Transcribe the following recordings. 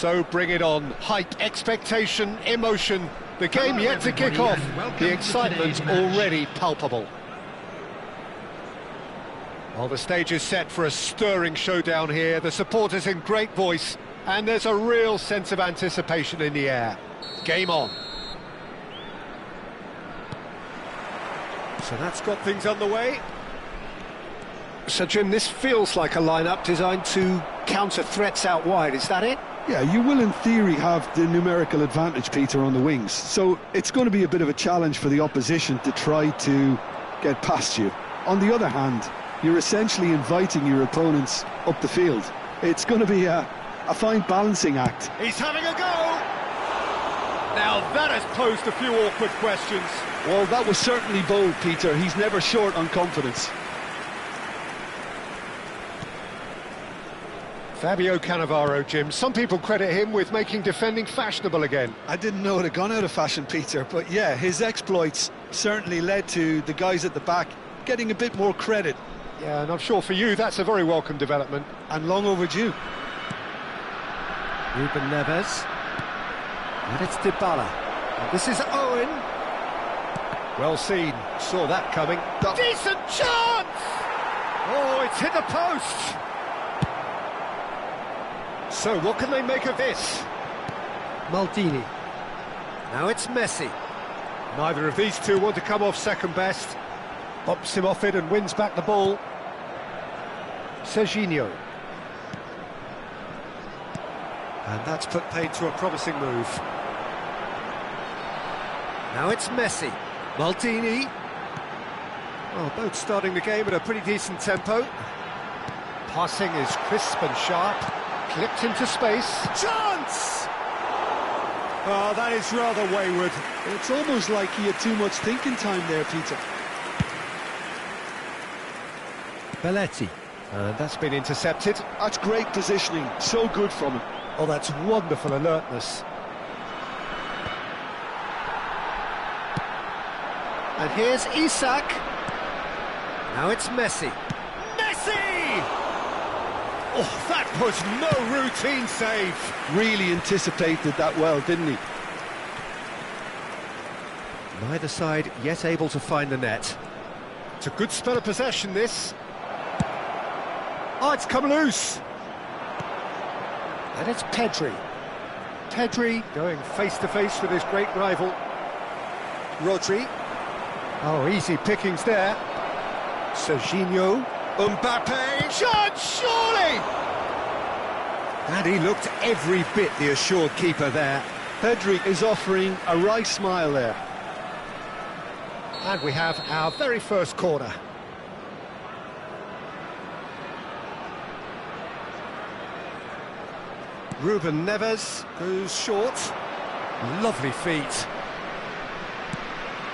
So bring it on. Hype, expectation, emotion. The game yet to kick off. The excitement already palpable. Well, the stage is set for a stirring showdown here. The supporters in great voice, and there's a real sense of anticipation in the air. Game on. So that's got things underway. So, Jim, this feels like a lineup designed to counter threats out wide, is that it? Yeah, you will in theory have the numerical advantage, Peter, on the wings. So it's going to be a bit of a challenge for the opposition to try to get past you. On the other hand, you're essentially inviting your opponents up the field. It's going to be a fine balancing act. He's having a go! Now that has posed a few awkward questions. Well, that was certainly bold, Peter. He's never short on confidence. Fabio Cannavaro, Jim. Some people credit him with making defending fashionable again. I didn't know it had gone out of fashion, Peter, but yeah, his exploits certainly led to the guys at the back getting a bit more credit. Yeah, and I'm sure for you that's a very welcome development. And long overdue. Ruben Neves. And it's Dybala. And this is Owen. Well seen. Saw that coming. Decent chance! Oh, it's hit the post! So, what can they make of this? Maldini. Now it's Messi. Neither of these two want to come off second best. Bops him off it and wins back the ball. Serginho. And that's put paid to a promising move. Now it's Messi. Maldini. Well, both starting the game at a pretty decent tempo. Passing is crisp and sharp. Clipped into space. Chance! Oh, that is rather wayward. It's almost like he had too much thinking time there, Peter. Belletti. And that's been intercepted. That's great positioning. So good from him. Oh, that's wonderful alertness. And here's Isak. Now it's Messi. Messi! Oh, that was no routine save. Really anticipated that well, didn't he? Neither side yet able to find the net. It's a good spell of possession, this. Oh, it's come loose. And it's Pedri. Pedri going face-to-face with his great rival. Rodri. Oh, easy pickings there. Serginho. Mbappe. Chance, surely! And he looked every bit the assured keeper there. Pedri is offering a wry smile there. And we have our very first corner. Ruben Neves goes short. Lovely feet.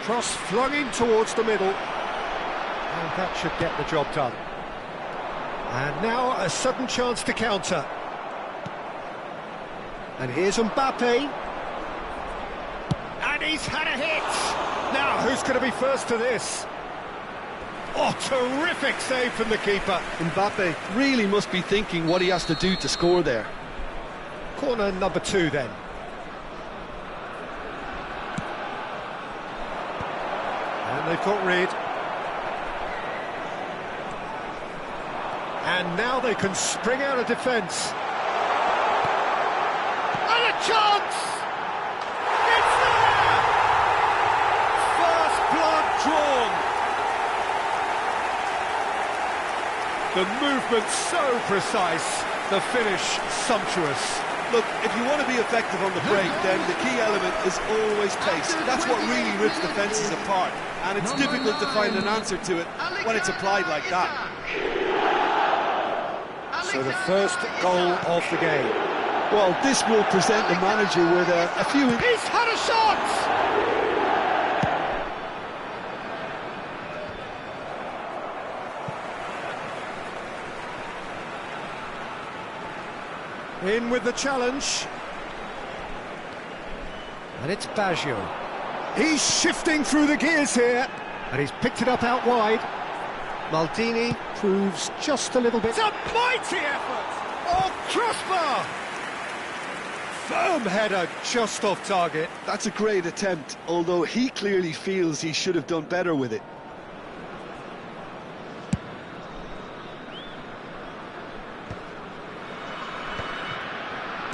Cross flung in towards the middle. And that should get the job done. And now a sudden chance to counter. And here's Mbappe. And he's had a hit! Now, who's going to be first to this? Oh, terrific save from the keeper. Mbappe really must be thinking what he has to do to score there. Corner number 2 then. And they've got rid. And now they can spring out of defence. And a chance! It's there! First blood drawn. The movement so precise, the finish sumptuous. Look, if you want to be effective on the break, then the key element is always pace. That's what really rips defences apart, and it's difficult to find an answer to it when it's applied like that. So the first goal of the game. Well, this will present the manager with a few... He's had a shot! In with the challenge. And it's Baggio. He's shifting through the gears here. And he's picked it up out wide. Maldini proves just a little bit. It's a mighty effort! Oh, crossbar! Firm header, just off target. That's a great attempt, although he clearly feels he should have done better with it.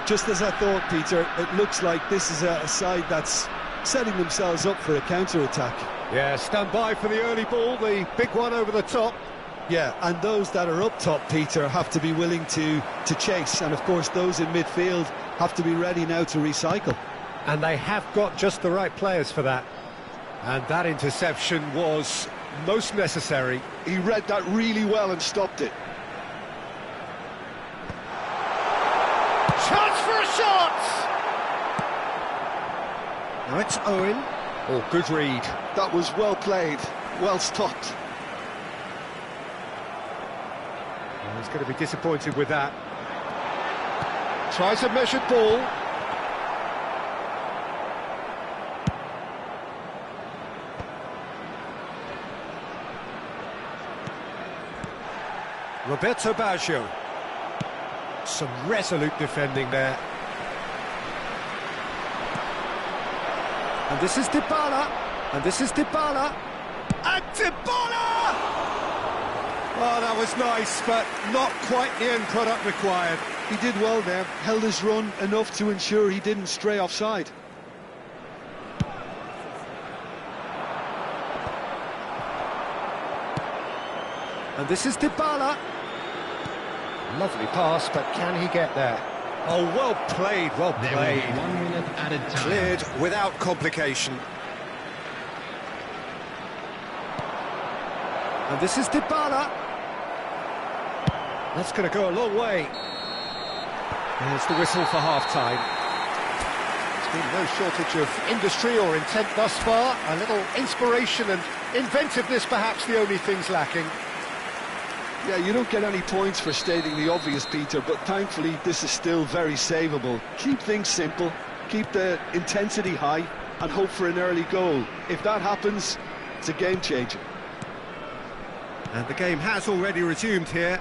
Just as I thought, Peter, it looks like this is a side that's setting themselves up for a counter-attack. Yeah, stand by for the early ball, the big one over the top. Yeah, and those that are up top, Peter, have to be willing to chase. And, of course, those in midfield have to be ready now to recycle. And they have got just the right players for that. And that interception was most necessary. He read that really well and stopped it. Chance for a shot! Now it's Owen. Oh, good read. That was well played, well stopped. Well, he's going to be disappointed with that. Tries a measured ball. Roberto Baggio. Some resolute defending there. And this is Dybala. And this is Dybala. And Dybala! Oh, that was nice, but not quite the end product required. He did well there, held his run enough to ensure he didn't stray offside. And this is Dybala. Lovely pass, but can he get there? Oh, well played, well played. 1 minute added time. Cleared without complication. And this is Dybala. That's going to go a long way. There's the whistle for half-time. There's been no shortage of industry or intent thus far. A little inspiration and inventiveness, perhaps the only things lacking. Yeah, you don't get any points for stating the obvious, Peter, but thankfully this is still very savable. Keep things simple, keep the intensity high, and hope for an early goal. If that happens, it's a game changer. And the game has already resumed here.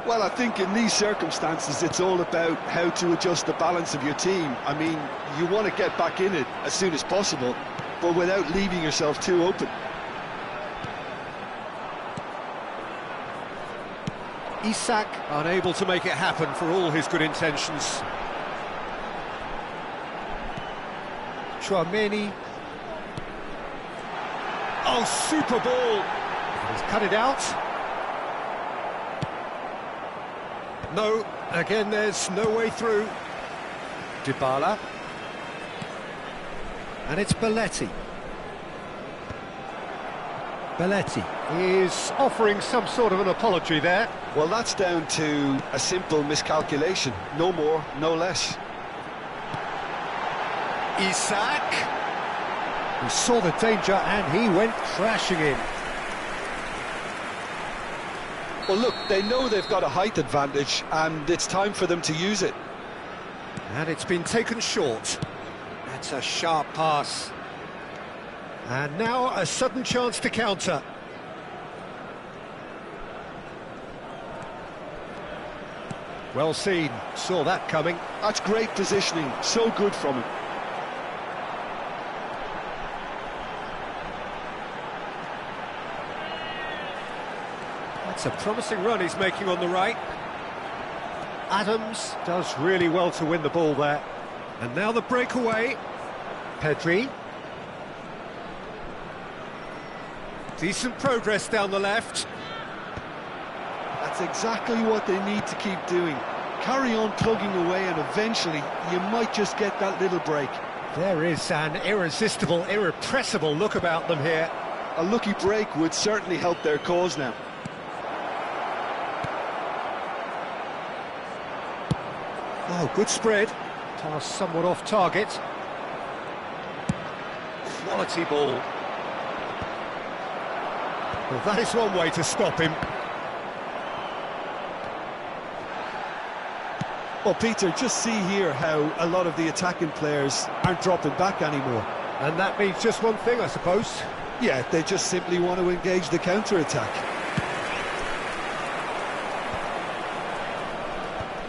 Well, I think in these circumstances it's all about how to adjust the balance of your team. I mean, you want to get back in it as soon as possible, but without leaving yourself too open. Isak unable to make it happen for all his good intentions. Chouameni. Oh, super ball! He's cut it out. No, again there's no way through. Dybala. And it's Belletti. Belletti is offering some sort of an apology there. Well, that's down to a simple miscalculation. No more, no less. Isak. He saw the danger and he went crashing in. Well, look, they know they've got a height advantage and it's time for them to use it. And it's been taken short. That's a sharp pass. And now a sudden chance to counter. Well seen, saw that coming. That's great positioning, so good from him. That's a promising run he's making on the right. Adams does really well to win the ball there. And now the breakaway. Pedri. Decent progress down the left. That's exactly what they need to keep doing. Carry on plugging away and eventually you might just get that little break. There is an irresistible, irrepressible look about them here. A lucky break would certainly help their cause now. Oh, good spread. Pass somewhat off target. Quality ball. Well, that is one way to stop him. Well, Peter, just see here how a lot of the attacking players aren't dropping back anymore. And that means just one thing, I suppose. Yeah, they just simply want to engage the counter-attack.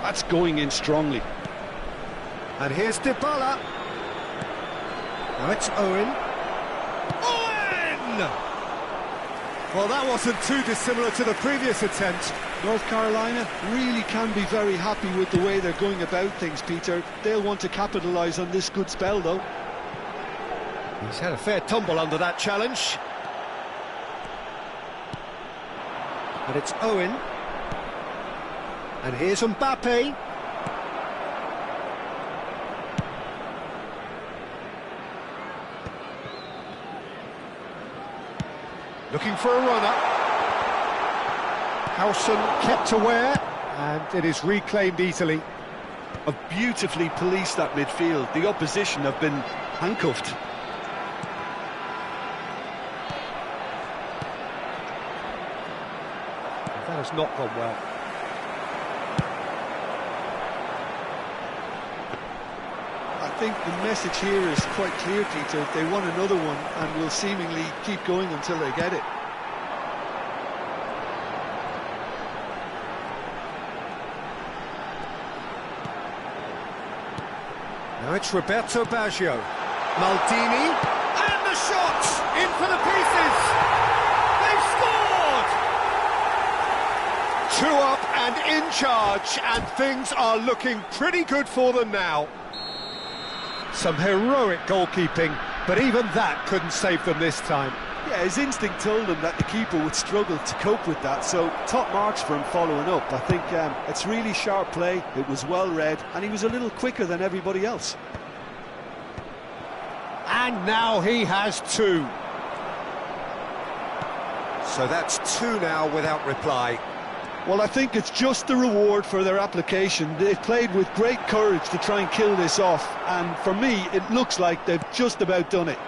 That's going in strongly. And here's Dybala. Now it's Owen. Owen! Well, that wasn't too dissimilar to the previous attempt. North Carolina really can be very happy with the way they're going about things, Peter. They'll want to capitalise on this good spell, though. He's had a fair tumble under that challenge. And it's Owen. And here's Mbappe. Looking for a runner. Howson kept aware, and it is reclaimed easily. Have beautifully policed that midfield. The opposition have been handcuffed. That has not gone well. I think the message here is quite clear, Peter. They want another one and will seemingly keep going until they get it. Now it's Roberto Baggio. Maldini, and the shot! In for the pieces! They've scored! 2 up and in charge, and things are looking pretty good for them now. Some heroic goalkeeping, but even that couldn't save them this time. Yeah, his instinct told him that the keeper would struggle to cope with that, so top marks for him following up. I think it's really sharp play, it was well read, and he was a little quicker than everybody else. And now he has 2. So that's 2 now without reply. Well, I think it's just the reward for their application. They've played with great courage to try and kill this off, and for me, it looks like they've just about done it.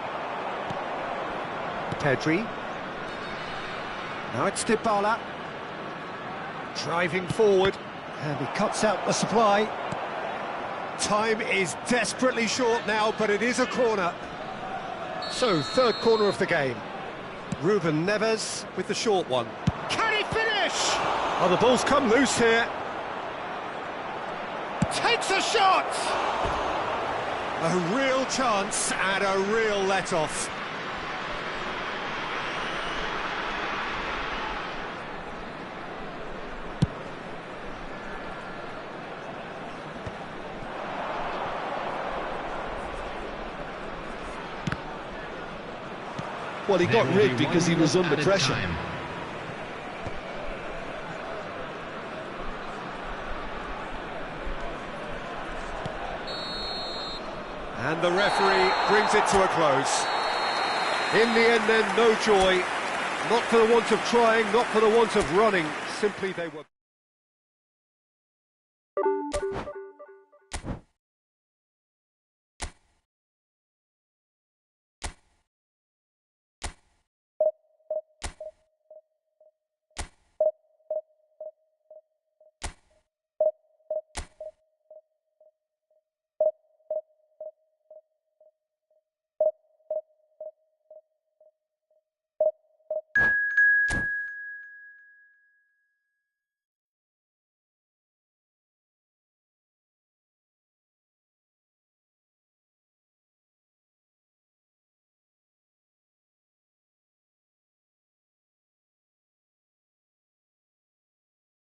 Pedri. Now it's Dybala. Driving forward, and he cuts out the supply. Time is desperately short now, but it is a corner. So, third corner of the game. Ruben Neves with the short one. Can he finish? Oh, the ball's come loose here. Takes a shot! A real chance and a real let-off. Well, he got rid because he was under pressure. And the referee brings it to a close. In the end then, no joy. Not for the want of trying, not for the want of running. Simply they were...